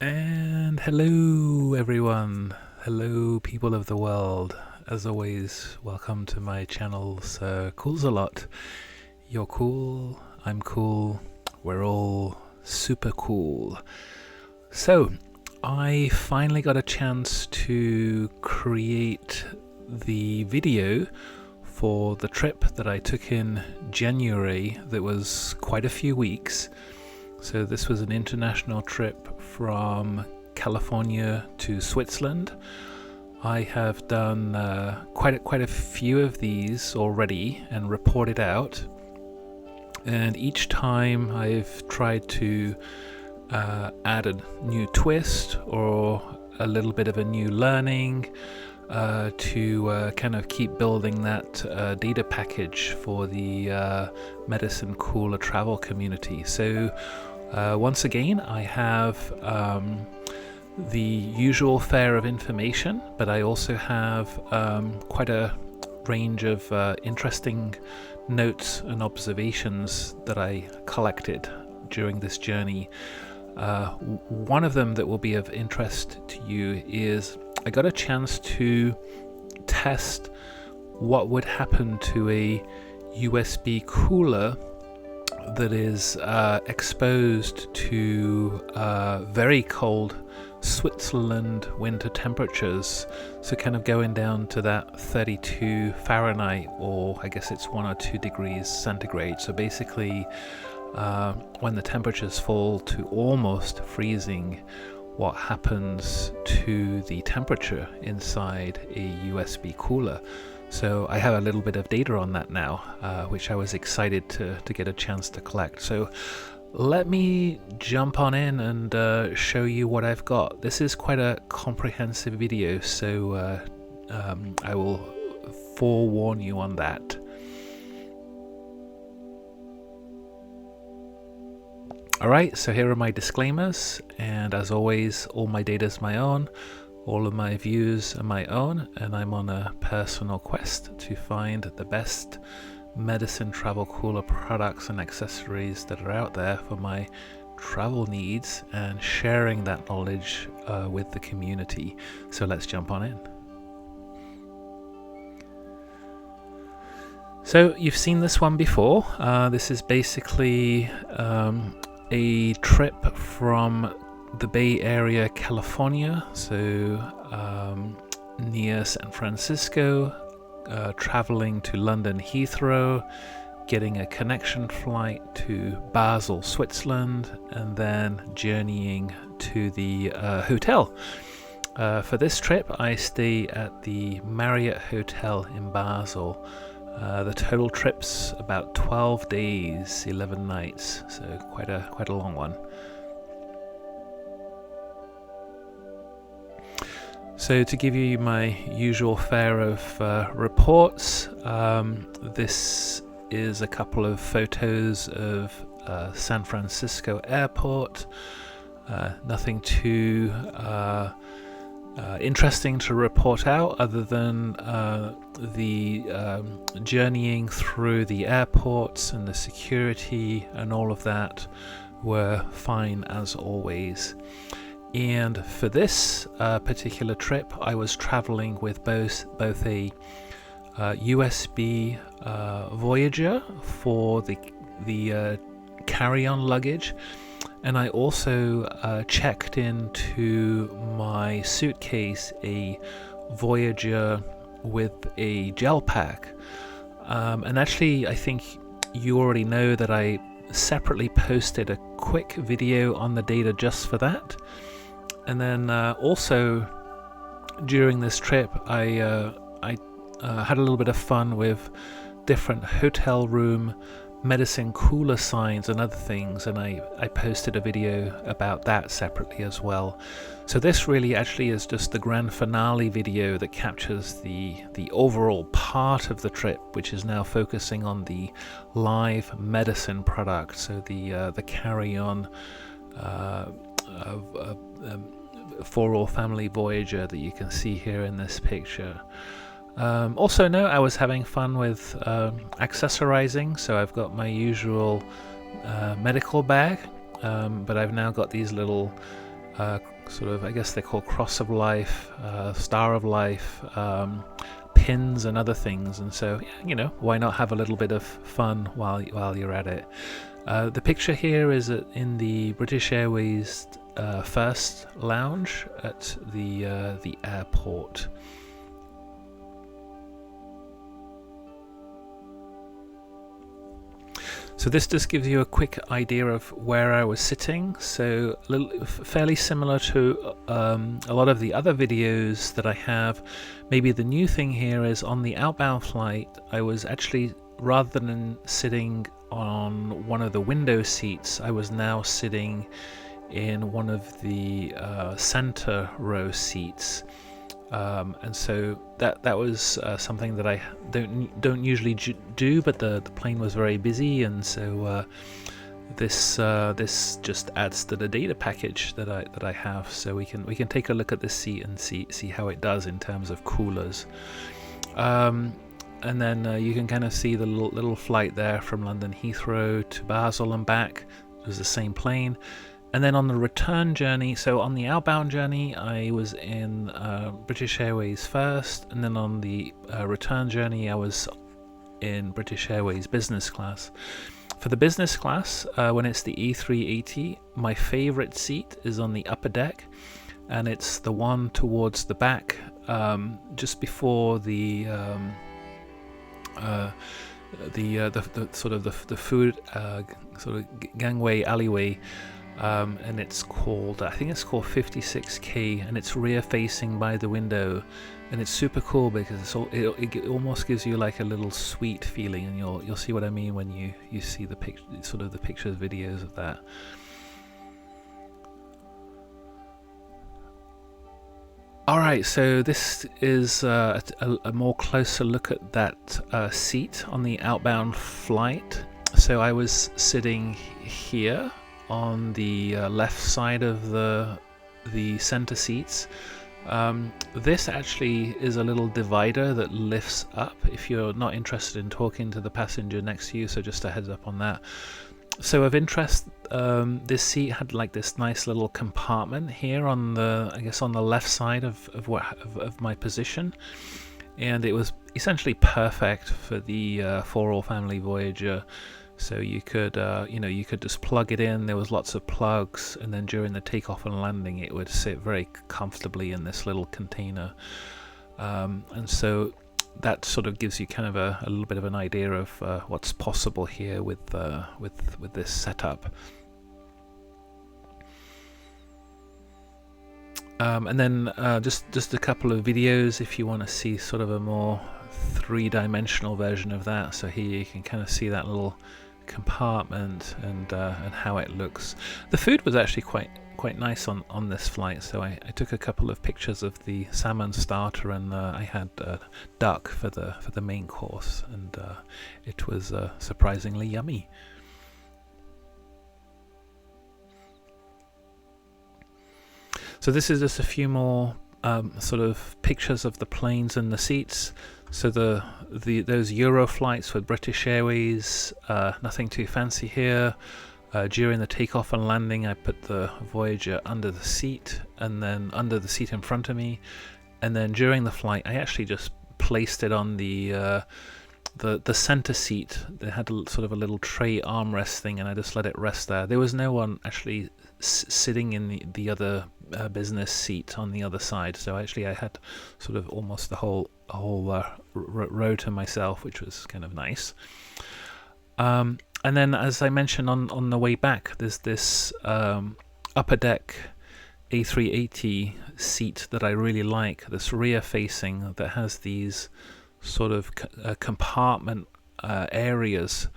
And hello everyone, hello people of the world. As always, welcome to my channel's Koolzalot. You're cool, I'm cool, we're all super cool. So, I finally got a chance to create the video for the trip that I took in January that was quite a few weeks. So this was an international trip from California to Switzerland. I have done quite a few of these already and reported out, and each time I've tried to add a new twist or a little bit of a new learning to kind of keep building that data package for the Medicine Cooler travel community. So once again, I have the usual fare of information, but I also have quite a range of interesting notes and observations that I collected during this journey. One of them that will be of interest to you is I got a chance to test what would happen to a USB cooler that is exposed to very cold Switzerland winter temperatures, so kind of going down to that 32 Fahrenheit, or I guess it's 1 or 2 degrees centigrade. So basically when the temperatures fall to almost freezing, what happens to the temperature inside a USB cooler. So I have a little bit of data on that now, which I was excited to get a chance to collect. So let me jump on in and show you what I've got. This is quite a comprehensive video, so I will forewarn you on that. Alright, so here are my disclaimers, and as always, all my data is my own. All of my views are my own, and I'm on a personal quest to find the best medicine travel cooler products and accessories that are out there for my travel needs, and sharing that knowledge with the community. So let's jump on in. So you've seen this one before. This is basically a trip from the Bay Area, California, so near San Fransisco, traveling to London Heathrow, getting a connection flight to Basel, Switzerland, and then journeying to the hotel. For this trip, I stay at the Marriott Hotel in Basel. The total trip's about 12 days, 11 nights, so quite a long one. So to give you my usual fare of reports, this is a couple of photos of San Francisco airport. Nothing too interesting to report out other than the journeying through the airports and the security and all of that were fine as always. And for this particular trip, I was traveling with both a USB Voyager for the carry-on luggage, and I also checked into my suitcase a Voyager with a gel pack. And actually, I think you already know that I separately posted a quick video on the data just for that. And then also during this trip, I had a little bit of fun with different hotel room medicine cooler signs and other things, and I posted a video about that separately as well. So this really actually is just the grand finale video that captures the overall part of the trip, which is now focusing on the live medicine product, so the carry-on 4ALLFamily Voyager that you can see here in this picture. Also note I was having fun with accessorizing, so I've got my usual medical bag, but I've now got these little sort of, I guess they're called Cross of Life, Star of Life, pins and other things. And so, you know, why not have a little bit of fun while you're at it. The picture here is in the British Airways first lounge at the airport. So this just gives you a quick idea of where I was sitting. So fairly similar to a lot of the other videos that I have. Maybe the new thing here is on the outbound flight, I was actually, rather than sitting on one of the window seats, I was now sitting in one of the center row seats. And so that was something that I don't usually do, but the plane was very busy, and so this just adds to the data package that I have. So we can take a look at this seat and see how it does in terms of coolers. And then you can kind of see the little flight there from London Heathrow to Basel and back. It was the same plane. And then on the return journey, so on the outbound journey, I was in British Airways first, and then on the return journey, I was in British Airways business class. For the business class, when it's the E380, my favorite seat is on the upper deck, and it's the one towards the back, just before the sort of the food sort of gangway alleyway. And it's called, I think it's called 56K, and it's rear facing by the window, and it's super cool because it almost gives you like a little suite feeling, and you'll see what I mean when you see the sort of the pictures, videos of that. Alright, so this is a more closer look at that seat on the outbound flight. So I was sitting here on the left side of the center seats. This actually is a little divider that lifts up if you're not interested in talking to the passenger next to you, so just a heads up on that. So of interest, this seat had like this nice little compartment here on the, I guess on the left side of my position, and it was essentially perfect for the 4ALLFamily Voyager. So you could, you could just plug it in. There was lots of plugs, and then during the takeoff and landing, it would sit very comfortably in this little container. And so that sort of gives you kind of a little bit of an idea of what's possible here with this setup. And then just a couple of videos if you want to see sort of a more three-dimensional version of that. So here you can kind of see that little compartment and how it looks. The food was actually quite nice on this flight, so I took a couple of pictures of the salmon starter, and I had duck for the main course, and it was surprisingly yummy. So this is just a few more sort of pictures of the planes and the seats. So those Euro flights with British Airways, nothing too fancy here. During the takeoff and landing, I put the Voyager under the seat, and then under the seat in front of me, and then during the flight, I actually just placed it on the center seat. They had sort of a little tray armrest thing, and I just let it rest there. There was no one actually sitting in the other business seat on the other side, so actually I had sort of almost the whole row to myself, which was kind of nice. And then, as I mentioned on the way back, there's this upper deck A380 seat that I really like, this rear facing, that has these sort of compartment areas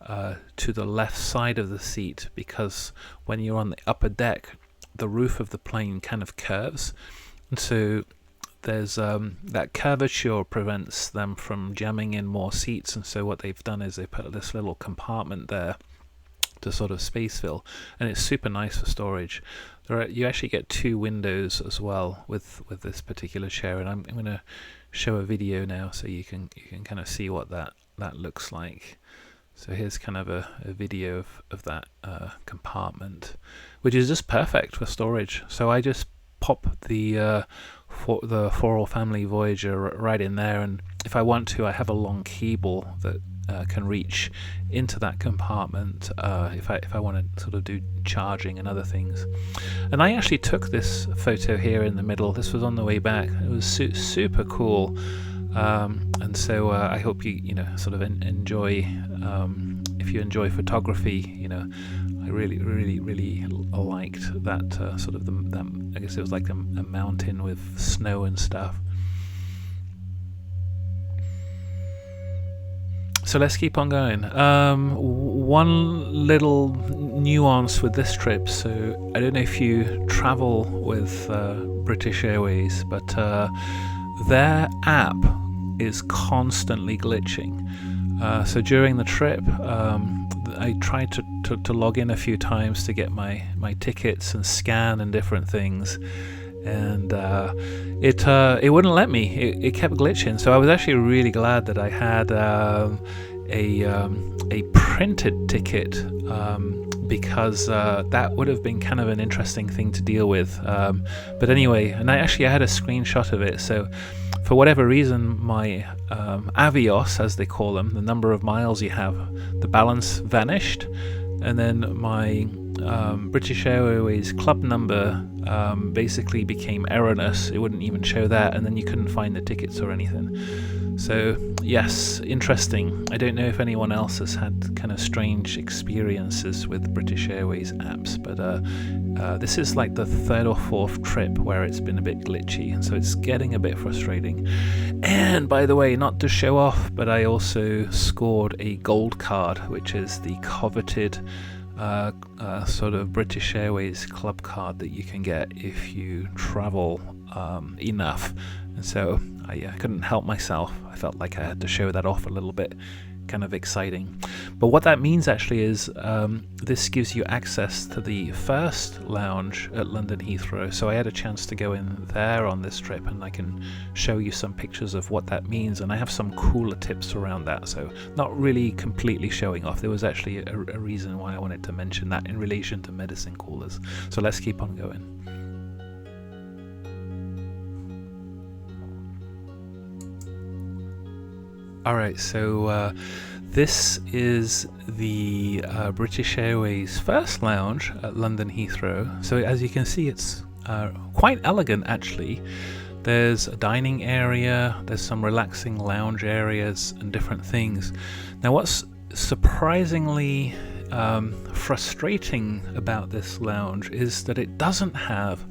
to the left side of the seat, because when you're on the upper deck, the roof of the plane kind of curves, and so there's that curvature prevents them from jamming in more seats, and so what they've done is they put this little compartment there to sort of space fill, and it's super nice for storage. You actually get two windows as well with this particular chair, and I'm going to show a video now so you can kind of see what that looks like. So here's kind of a video of that compartment, which is just perfect for storage. So I just pop the 4ALLFamily Voyager right in there, and if I want to, I have a long cable that can reach into that compartment if I want to sort of do charging and other things. And I actually took this photo here in the middle. This was on the way back. It was super cool, and so I hope you sort of enjoy. If you enjoy photography, I really liked that sort of I guess it was like a mountain with snow and stuff. So let's keep on going. One little nuance with this trip. So I don't know if you travel with British Airways, but their app is constantly glitching. So during the trip, I tried to log in a few times to get my tickets and scan and different things, and it wouldn't let me. It kept glitching. So I was actually really glad that I had a printed ticket, because that would have been kind of an interesting thing to deal with. But anyway, and I had a screenshot of it. So for whatever reason, my Avios, as they call them, the number of miles you have, the balance vanished, and then my British Airways club number basically became erroneous. It wouldn't even show that, and then you couldn't find the tickets or anything. So yes, interesting. I don't know if anyone else has had kind of strange experiences with British Airways apps, but this is like the third or fourth trip where it's been a bit glitchy, and so it's getting a bit frustrating. And by the way, not to show off, but I also scored a gold card, which is the coveted sort of British Airways club card that you can get if you travel enough. And so I couldn't help myself. I felt like I had to show that off a little bit. Kind of exciting. But what that means actually is this gives you access to the first lounge at London Heathrow. So I had a chance to go in there on this trip, and I can show you some pictures of what that means, and I have some cooler tips around that. So not really completely showing off. There was actually a reason why I wanted to mention that in relation to medicine coolers. So let's keep on going. Alright, so this is the British Airways first lounge at London Heathrow. So as you can see, it's quite elegant actually. There's a dining area, there's some relaxing lounge areas and different things. Now what's surprisingly frustrating about this lounge is that it doesn't have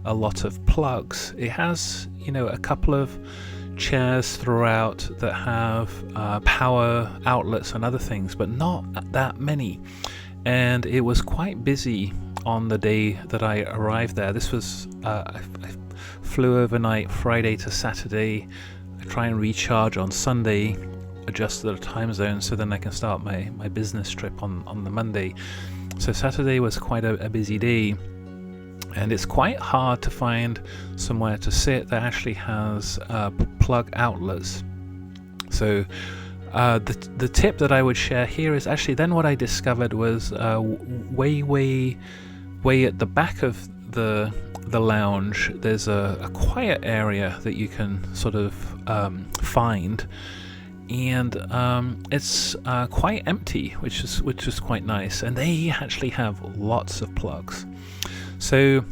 a lot of plugs. It has, a couple of chairs throughout that have power outlets and other things, but not that many. And it was quite busy on the day that I arrived there. This was I flew overnight Friday to Saturday. I try and recharge on Sunday, adjust to the time zone so then I can start my business trip on the Monday. So Saturday was quite a busy day, and it's quite hard to find somewhere to sit that actually has plug outlets. So the tip that I would share here is actually then what I discovered was way at the back of the lounge there's a quiet area that you can sort of find, and it's quite empty, which is quite nice, and they actually have lots of plugs. So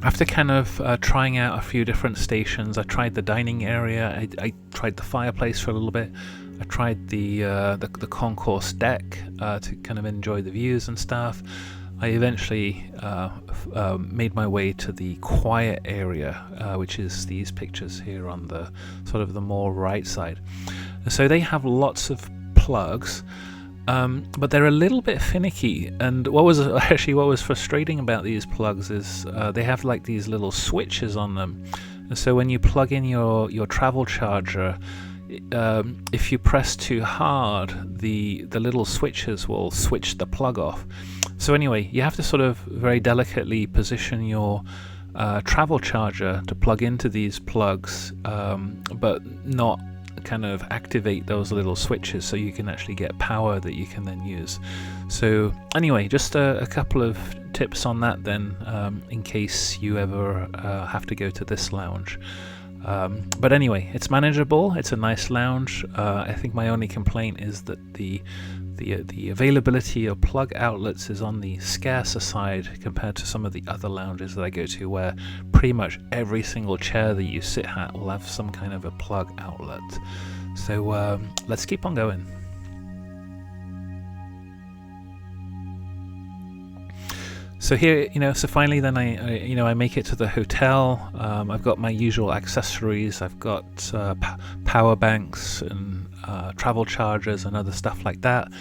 after kind of trying out a few different stations, I tried the dining area, I tried the fireplace for a little bit, I tried the concourse deck to kind of enjoy the views and stuff. I eventually made my way to the quiet area, which is these pictures here on the sort of the more right side. And so they have lots of plugs, but they're a little bit finicky. And what was frustrating about these plugs is they have like these little switches on them. And so when you plug in your travel charger, if you press too hard, the little switches will switch the plug off. So anyway, you have to sort of very delicately position your travel charger to plug into these plugs, but not kind of activate those little switches so you can actually get power that you can then use. So anyway, just a couple of tips on that then, in case you ever have to go to this lounge. But anyway, it's manageable. It's a nice lounge. I think my only complaint is that the availability of plug outlets is on the scarcer side compared to some of the other lounges that I go to, where pretty much every single chair that you sit at will have some kind of a plug outlet. So let's keep on going. So here, so finally then I make it to the hotel. I've got my usual accessories. I've got power banks and travel chargers and other stuff like that.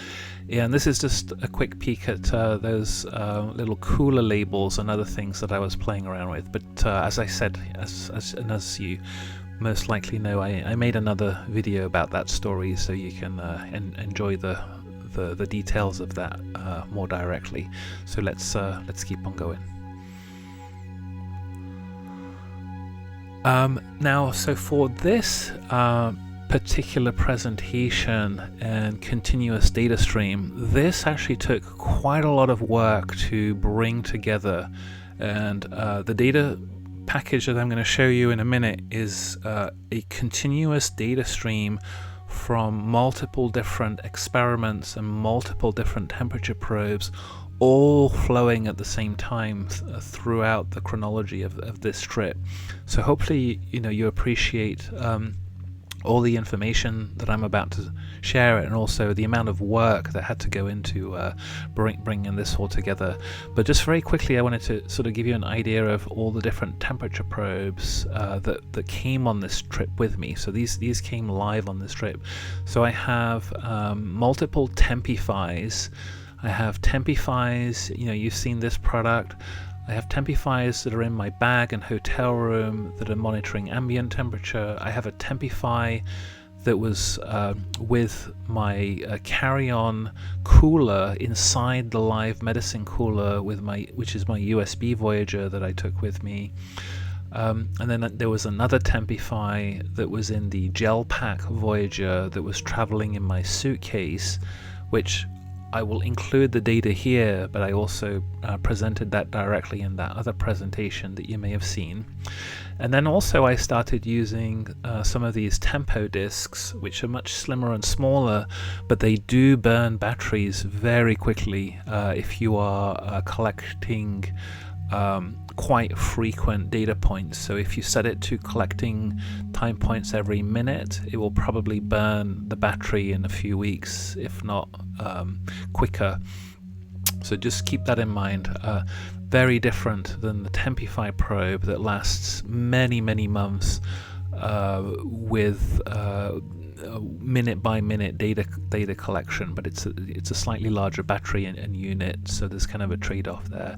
Yeah, and this is just a quick peek at those little cooler labels and other things that I was playing around with. But as I said, as you most likely know, I made another video about that story, so you can enjoy the details of that more directly. So let's keep on going. Now, so for this particular presentation and continuous data stream, this actually took quite a lot of work to bring together, and the data package that I'm going to show you in a minute is a continuous data stream from multiple different experiments and multiple different temperature probes, all flowing at the same time throughout the chronology of this trip. So hopefully you appreciate all the information that I'm about to share, and also the amount of work that had to go into bringing this all together. But just very quickly, I wanted to sort of give you an idea of all the different temperature probes that came on this trip with me. So these came live on this trip. So I have multiple Tempifies. I have Tempifies, you've seen this product. I have Tempifies that are in my bag and hotel room that are monitoring ambient temperature. I have a Tempify that was with my carry-on cooler inside the live medicine cooler which is my USB Voyager that I took with me. And then there was another Tempify that was in the gel pack Voyager that was traveling in my suitcase, which I will include the data here, but I also presented that directly in that other presentation that you may have seen. And then also I started using some of these tempo discs, which are much slimmer and smaller, but they do burn batteries very quickly if you are collecting quite frequent data points. So if you set it to collecting time points every minute, it will probably burn the battery in a few weeks, if not quicker. So just keep that in mind. Very different than the Tempify probe that lasts many months with minute by minute data collection, but it's a slightly larger battery and unit, so there's kind of a trade-off there.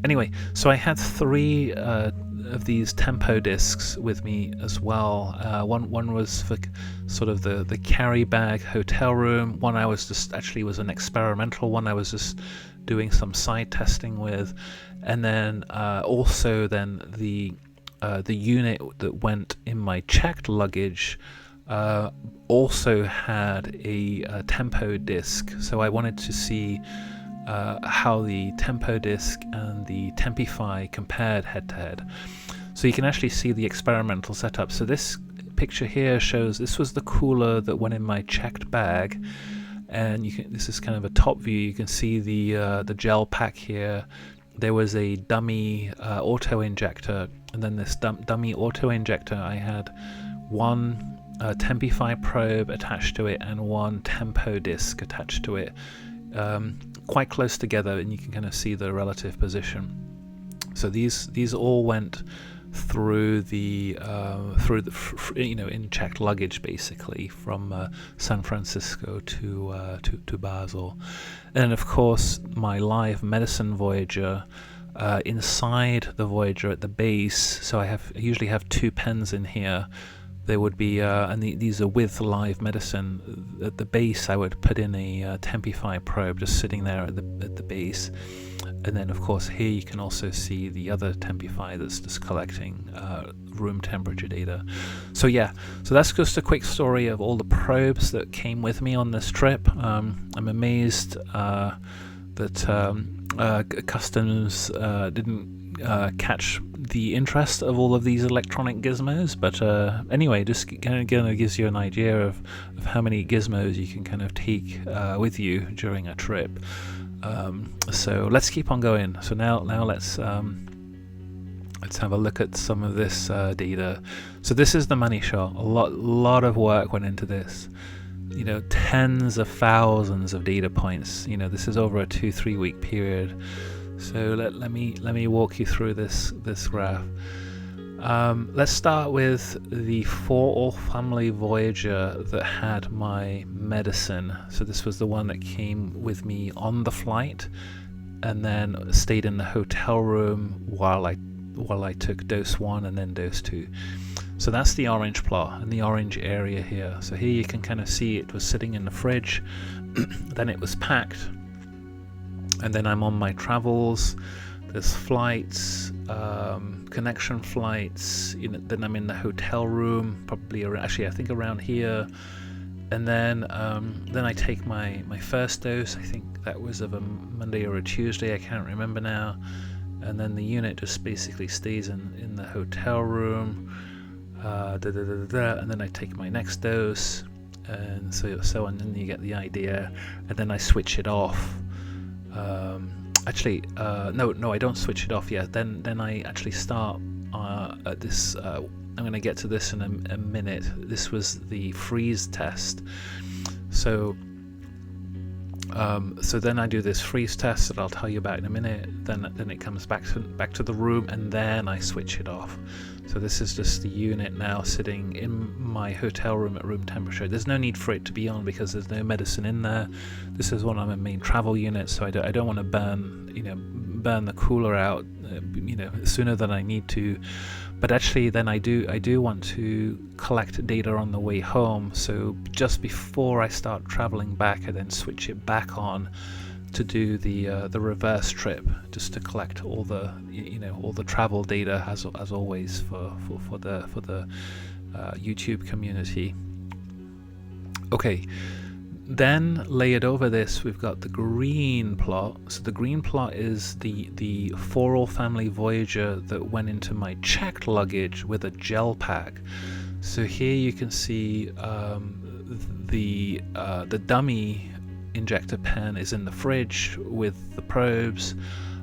Anyway, so I had 3 of these tempo discs with me as well. One was for sort of the carry bag hotel room. One I was just was an experimental one I was just doing some side testing with, and then also then the unit that went in my checked luggage also had a tempo disc. So I wanted to see how the tempo disc and the Tempify compared head to head. So you can actually see the experimental setup. So this picture here shows this was the cooler that went in my checked bag, and this is kind of a top view. You can see the gel pack here. There was a dummy auto injector, and then this dummy auto injector, I had one Tempify probe attached to it and one tempo disc attached to it, quite close together, and you can kind of see the relative position. So these all went through the in checked luggage, basically from San Fransisco to Basel. And of course my live medicine Voyager, inside the Voyager at the base. So I usually have 2 pens in here. There would be, and these are with live medicine. At the base, I would put in a Tempify probe just sitting there at the base. And then of course here you can also see the other Tempify that's just collecting room temperature data. So yeah, so that's just a quick story of all the probes that came with me on this trip. I'm amazed that customs didn't catch the interest of all of these electronic gizmos, but anyway, just kind of gives you an idea of how many gizmos you can kind of take with you during a trip. So let's keep on going. So now let's have a look at some of this data. So this is the money shot. A lot of work went into this. You know, tens of thousands of data points. You know, this is over a 2-3 week period. So let me walk you through this graph. Let's start with the 4ALLFamily Voyager that had my medicine. So this was the one that came with me on the flight, and then stayed in the hotel room while I took dose 1 and then dose 2. So that's the orange plot and the orange area here. So here you can kind of see it was sitting in the fridge, then it was packed, and then I'm on my travels. There's flights, connection flights. Then I'm in the hotel room, probably actually I think around here, and then I take my first dose. I think that was of a Monday or a Tuesday. I can't remember now. And then the unit just basically stays in the hotel room. And then I take my next dose, and so on. And then you get the idea. And then I switch it off. Actually, no, I don't switch it off yet. Then I actually start at this. I'm going to get to this in a minute. This was the freeze test. So then I do this freeze test that I'll tell you about in a minute. Then it comes back to the room, and then I switch it off. So this is just the unit now sitting in my hotel room at room temperature. There's no need for it to be on because there's no medicine in there. This is one of my main travel units, so I don't want to burn the cooler out, sooner than I need to. But actually, then I do want to collect data on the way home. So just before I start traveling back, I then switch it back on to do the reverse trip, just to collect all the travel data as always for the YouTube community. Okay. Then layered over this, we've got the green plot. So the green plot is the 4ALLFamily Voyager that went into my checked luggage with a gel pack. So here you can see the dummy injector pen is in the fridge with the probes.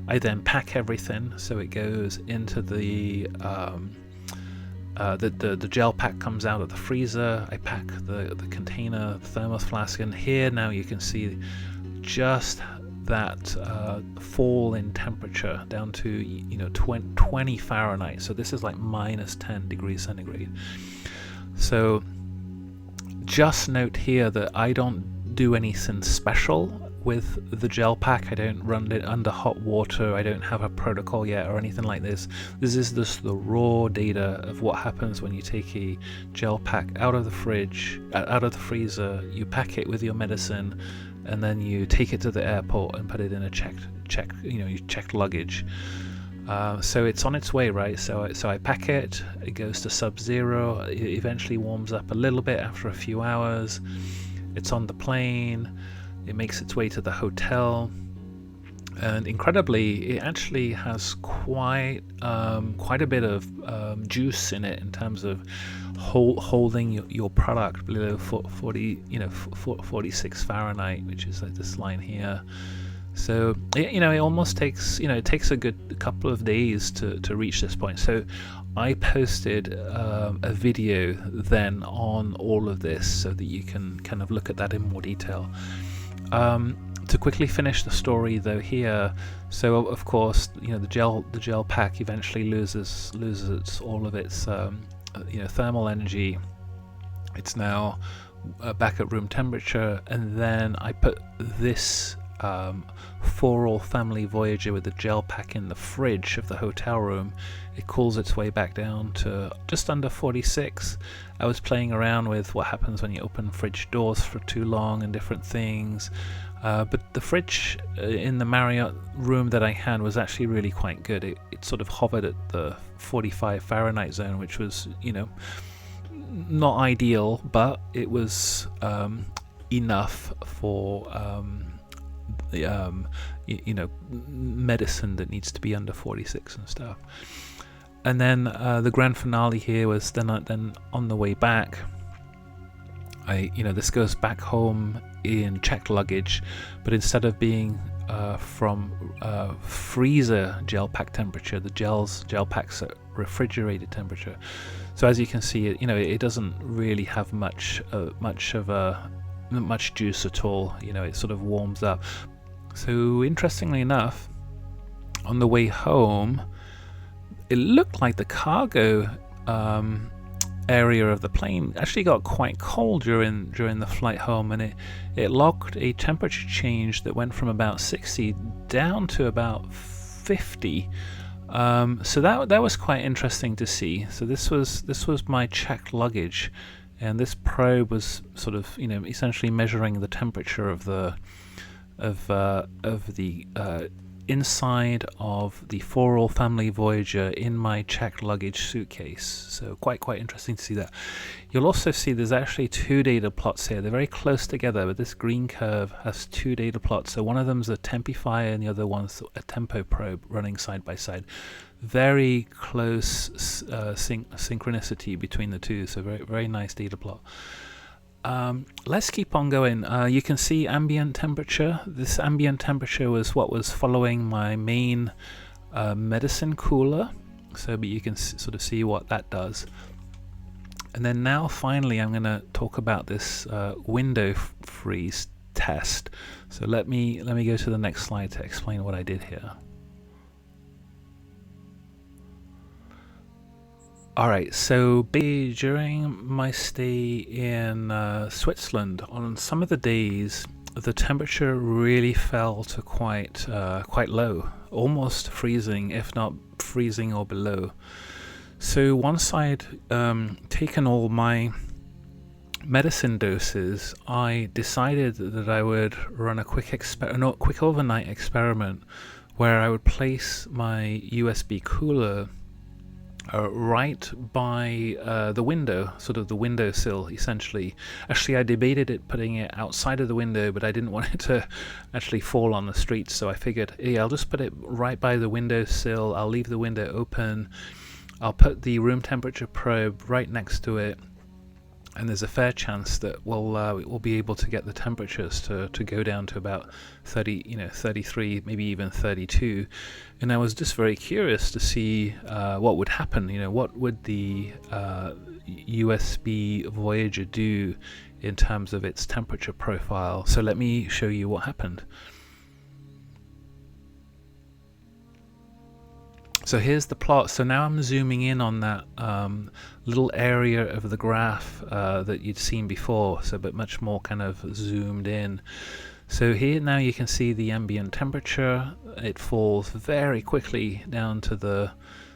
I then pack everything, so it goes into the gel pack comes out of the freezer. I pack the container, the thermos flask, and here now you can see just that fall in temperature down to 20 Fahrenheit. So this is like minus 10 degrees centigrade. So just note here that I don't do anything special with the gel pack. I don't run it under hot water. I don't have a protocol yet or anything like this. This is just the raw data of what happens when you take a gel pack out of the fridge, out of the freezer. You pack it with your medicine, and then you take it to the airport and put it in a checked luggage. So it's on its way, right? So I pack it. It goes to sub-zero. It eventually warms up a little bit after a few hours. It's on the plane. It makes its way to the hotel, and incredibly, it actually has quite a bit of juice in it in terms of holding your product below 46 Fahrenheit, which is like this line here. So it almost takes it takes a good couple of days to reach this point. So I posted a video then on all of this so that you can kind of look at that in more detail. To quickly finish the story though here, so of course the gel pack eventually loses all of its thermal energy. It's now back at room temperature, and then I put this 4ALLFamily Voyager with the gel pack in the fridge of the hotel room. It cools its way back down to just under 46. I was playing around with what happens when you open fridge doors for too long and different things. But the fridge in the Marriott room that I had was actually really quite good. It sort of hovered at the 45 Fahrenheit zone, which was, not ideal, but it was enough for medicine that needs to be under 46 and stuff. And then the grand finale here was then on the way back, this goes back home in checked luggage, but instead of being from freezer gel pack temperature, the gel packs at refrigerated temperature. So as you can see, it doesn't really have much juice at all. It sort of warms up. So interestingly enough, on the way home, it looked like the cargo area of the plane actually got quite cold during the flight home, and it logged a temperature change that went from about 60 down to about 50. So that was quite interesting to see. So this was my checked luggage, and this probe was sort of essentially measuring the temperature of the inside of the 4ALLFamily Voyager in my checked luggage suitcase. So quite interesting to see that. You'll also see there's actually two data plots here. They're very close together, but this green curve has two data plots. So one of them's a tempifier and the other one's a tempo probe running side by side. Very close synchronicity between the two. So very nice data plot. Let's keep on going. You can see ambient temperature. This ambient temperature was what was following my main medicine cooler, but you can sort of see what that does. And then now finally I'm going to talk about this window freeze test. So let me go to the next slide to explain what I did here. Alright, so during my stay in Switzerland, on some of the days the temperature really fell to quite low, almost freezing, if not freezing or below. So once I'd taken all my medicine doses, I decided that I would run a quick overnight experiment where I would place my USB cooler right by the window, sort of the windowsill essentially. Actually, I debated putting it outside of the window, but I didn't want it to actually fall on the street, so I figured, hey, I'll just put it right by the windowsill. I'll leave the window open. I'll put the room temperature probe right next to it, and there's a fair chance that we'll be able to get the temperatures to go down to about 33, maybe even 32. And I was just very curious to see what would happen. What would the USB Voyager do in terms of its temperature profile. So let me show you what happened. So here's the plot. So now I'm zooming in on that little area of the graph that you'd seen before, but much more kind of zoomed in. So here now you can see the ambient temperature. It falls very quickly down to the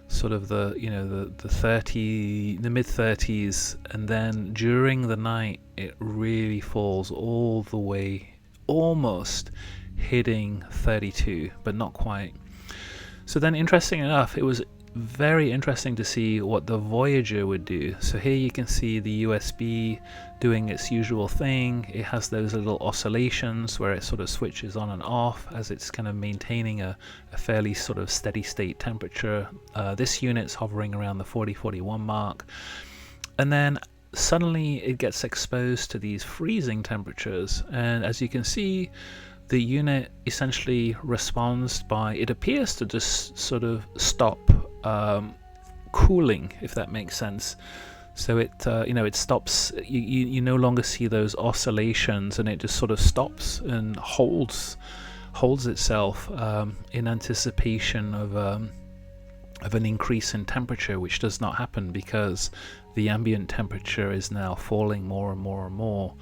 sort of the mid 30s, and then during the night it really falls all the way, almost hitting 32, but not quite. So then, interesting enough, it was very interesting to see what the Voyager would do. So here you can see the USB doing its usual thing. It has those little oscillations where it sort of switches on and off as it's kind of maintaining a fairly sort of steady state temperature. This unit's hovering around the 40-41 mark. And then suddenly it gets exposed to these freezing temperatures. And as you can see, the unit essentially responds by, it appears to just sort of stop cooling, if that makes sense. So it it stops. You no longer see those oscillations, and it just sort of stops and holds itself in anticipation of an increase in temperature, which does not happen because the ambient temperature is now falling more and more and more.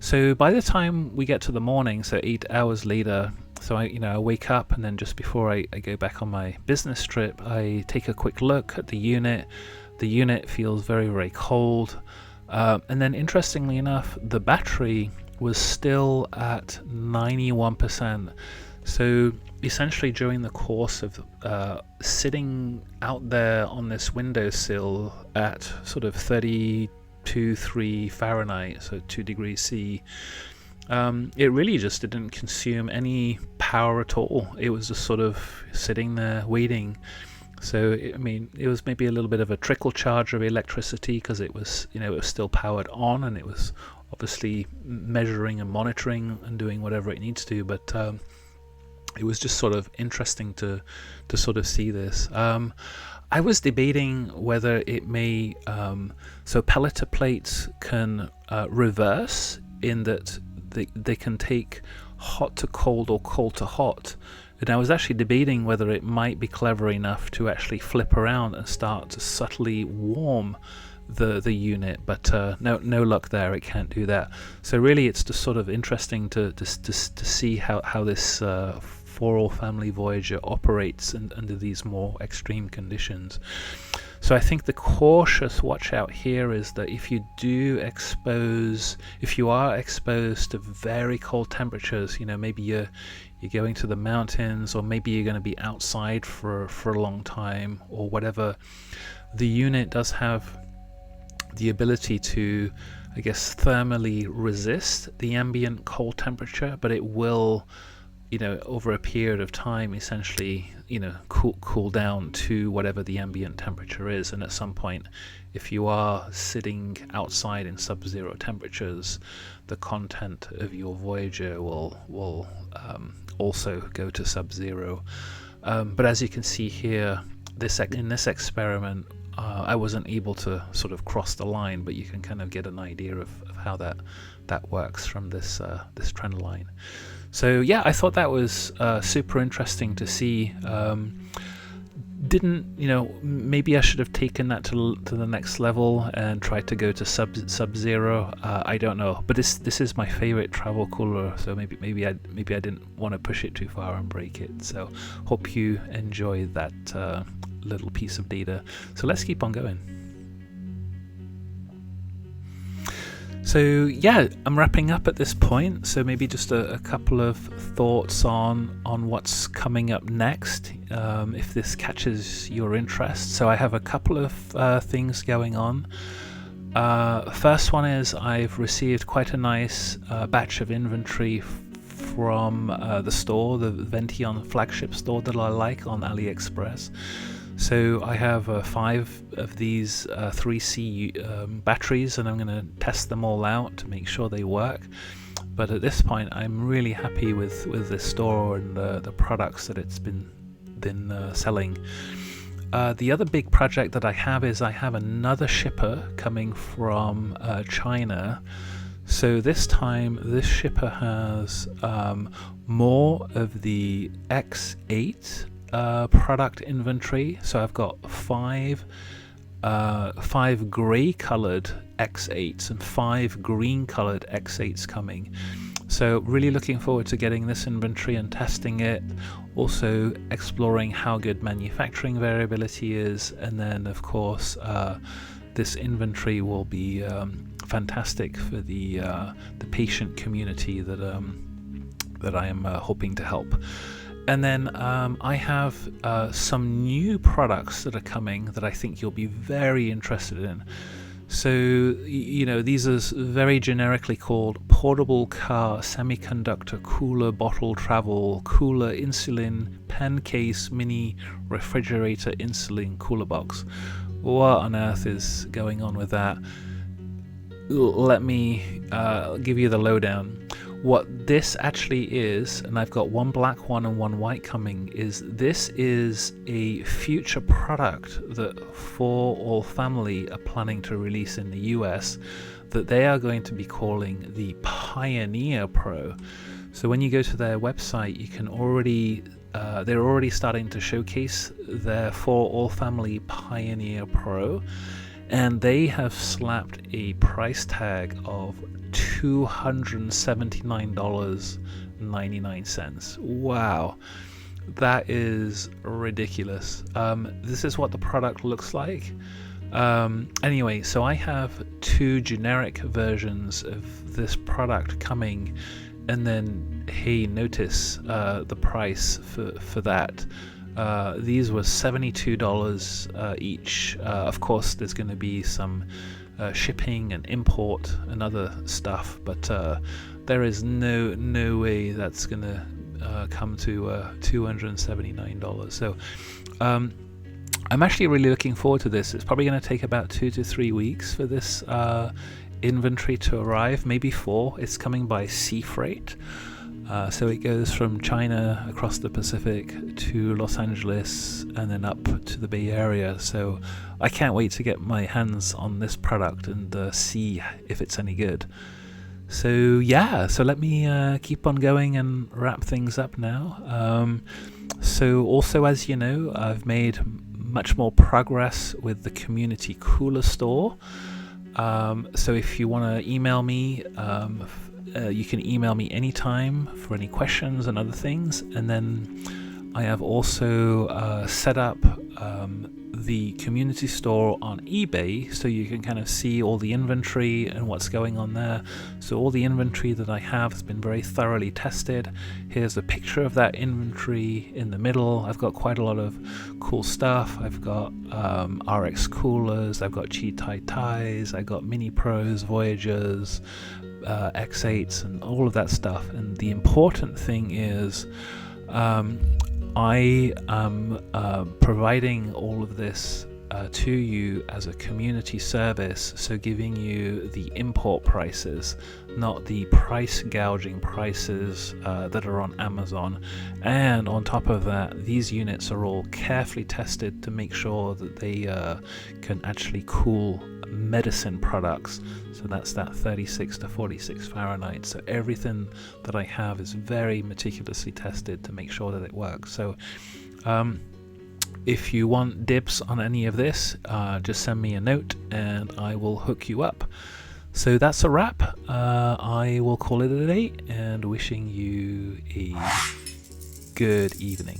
So by the time we get to the morning, so 8 hours later, so I wake up, and then just before I go back on my business trip, I take a quick look at the unit. The unit feels very, very cold. And then interestingly enough, the battery was still at 91%. So essentially during the course of sitting out there on this windowsill at sort of 32.3 Fahrenheit, so 2 degrees C, it really just didn't consume any power at all. It was just sort of sitting there waiting. So it was maybe a little bit of a trickle charge of electricity because it was still powered on, and it was obviously measuring and monitoring and doing whatever it needs to. But it was just sort of interesting to sort of see this. I was debating whether it may so pelleter plates can reverse in that they can take hot to cold or cold to hot. And I was actually debating whether it might be clever enough to actually flip around and start to subtly warm the unit, but no luck there. It can't do that. So really, it's just sort of interesting to see how this 4ALLFamily Voyager operates under these more extreme conditions. So I think the cautious watch out here is that if you are exposed to very cold temperatures, maybe you're going to the mountains, or maybe you're going to be outside for a long time or whatever, the unit does have the ability to, I guess, thermally resist the ambient cold temperature, but it will, over a period of time, essentially, cool down to whatever the ambient temperature is. And at some point, if you are sitting outside in sub-zero temperatures, the content of your Voyager will also go to sub-zero. But as you can see here, in this experiment, I wasn't able to sort of cross the line, but you can kind of get an idea of how that works from this trend line. So yeah, I thought that was super interesting to see. Maybe I should have taken that to the next level and tried to go to sub-zero. I don't know, but this is my favorite travel cooler, so maybe I didn't want to push it too far and break it. So hope you enjoy that little piece of data. So let's keep on going. So yeah, I'm wrapping up at this point, so maybe just a couple of thoughts on what's coming up next, if this catches your interest. So I have a couple of things going on. First one is I've received quite a nice batch of inventory from the store, the Vention flagship store that I like on AliExpress. So I have 5 of these 3C batteries, and I'm going to test them all out to make sure they work. But at this point, I'm really happy with this store and the products that it's been selling. The other big project that I have is I have another shipper coming from China. So this time, this shipper has more of the X8 product inventory. So I've got 5 grey colored X8s and 5 green colored X8s coming. So really looking forward to getting this inventory and testing it, also exploring how good manufacturing variability is, and then of course this inventory will be fantastic for the patient community that I am hoping to help. And then I have some new products that are coming that I think you'll be very interested in. So, these are very generically called portable car semiconductor cooler bottle travel cooler insulin pen case mini refrigerator insulin cooler box. What on earth is going on with that? Let me give you the lowdown. What this actually is, and I've got one black one and one white coming, this is a future product that 4ALLFamily are planning to release in the US that they are going to be calling the Pioneer Pro. So when you go to their website, you can already they're already starting to showcase their 4ALLFamily Pioneer Pro, and they have slapped a price tag of $279.99. Wow, that is ridiculous. This is what the product looks like. Anyway, so I have 2 generic versions of this product coming, and then hey, notice the price for that. These were $72 each. Of course, there's going to be some shipping and import and other stuff, but there is no way that's going to come to $279. So I'm actually really looking forward to this. It's probably going to take about 2 to 3 weeks for this inventory to arrive, maybe 4. It's coming by sea freight. So it goes from China across the Pacific to Los Angeles and then up to the Bay Area. So I can't wait to get my hands on this product and see if it's any good. So yeah, so let me keep on going and wrap things up now. So also, as you know, I've made much more progress with the community cooler store. So if you want to email me, you can email me anytime for any questions and other things. And then I have also set up the community store on eBay, so you can kind of see all the inventory and what's going on there. So all the inventory that I have has been very thoroughly tested. Here's a picture of that inventory in the middle. I've got quite a lot of cool stuff. I've got RX coolers, I've got Chi ties, I've got Mini Pros, Voyagers, X8s, and all of that stuff. And the important thing is I am providing all of this to you as a community service, so giving you the import prices, not the price gouging prices that are on Amazon. And on top of that, these units are all carefully tested to make sure that they can actually cool medicine products. So that's that 36 to 46 Fahrenheit. So everything that I have is very meticulously tested to make sure that it works. So if you want dibs on any of this, just send me a note and I will hook you up. So that's a wrap. I will call it a day and wishing you a good evening.